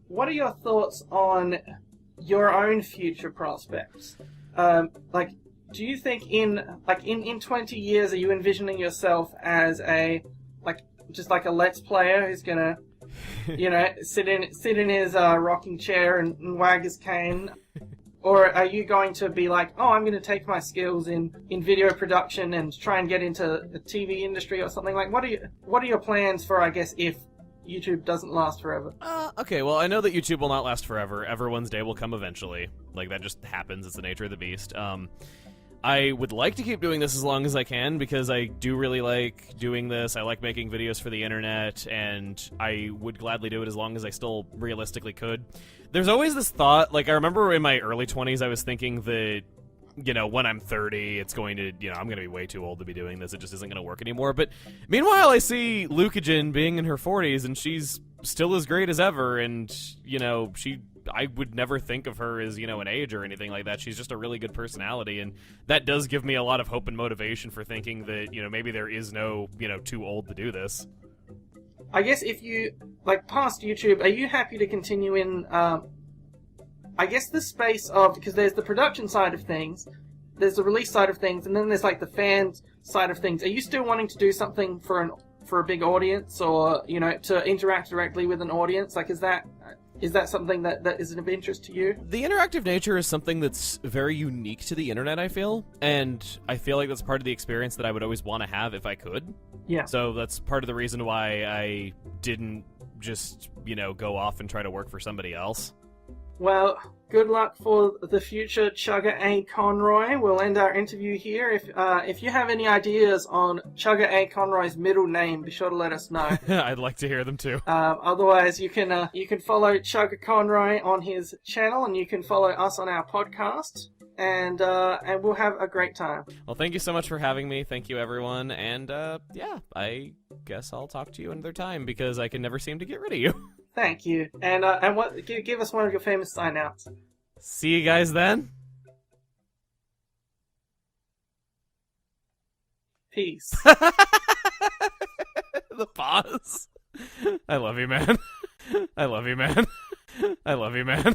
what are your thoughts on your own future prospects? Like, do you think in 20 years, are you envisioning yourself as just like a Let's Player who's gonna, sit in his rocking chair and wag his cane? Or are you going to be like, oh, I'm going to take my skills in video production and try and get into the TV industry or something? Like, what are your plans for, I guess, if YouTube doesn't last forever? Okay, well, I know that YouTube will not last forever. Everyone's day will come eventually. Like, that just happens. It's the nature of the beast. I would like to keep doing this as long as I can because I do really like doing this. I like making videos for the internet, and I would gladly do it as long as I still realistically could. There's always this thought, like, I remember in my early 20s I was thinking that, when I'm 30, it's going to, I'm going to be way too old to be doing this. It just isn't going to work anymore. But meanwhile, I see Lucagen being in her 40s, and she's still as great as ever, and, I would never think of her as, an age or anything like that. She's just a really good personality, and that does give me a lot of hope and motivation for thinking that, maybe there is no, too old to do this. I guess if you, past YouTube, are you happy to continue in, I guess the space of, because there's the production side of things, there's the release side of things, and then there's, the fans side of things. Are you still wanting to do something for a big audience, or, to interact directly with an audience? Is that something that is of interest to you? The interactive nature is something that's very unique to the internet, I feel. And I feel like that's part of the experience that I would always want to have if I could. Yeah. So that's part of the reason why I didn't just, go off and try to work for somebody else. Well, good luck for the future, Chuggaaconroy. We'll end our interview here. If you have any ideas on Chuggaaconroy's middle name, be sure to let us know. I'd like to hear them too. Otherwise, you can follow Chuggaaconroy on his channel, and you can follow us on our podcast, and we'll have a great time. Well, thank you so much for having me. Thank you, everyone. And I guess I'll talk to you another time because I can never seem to get rid of you. Thank you. And give us one of your famous sign-outs. See you guys then. Peace. The pause. I love you, man. I love you, man. I love you, man.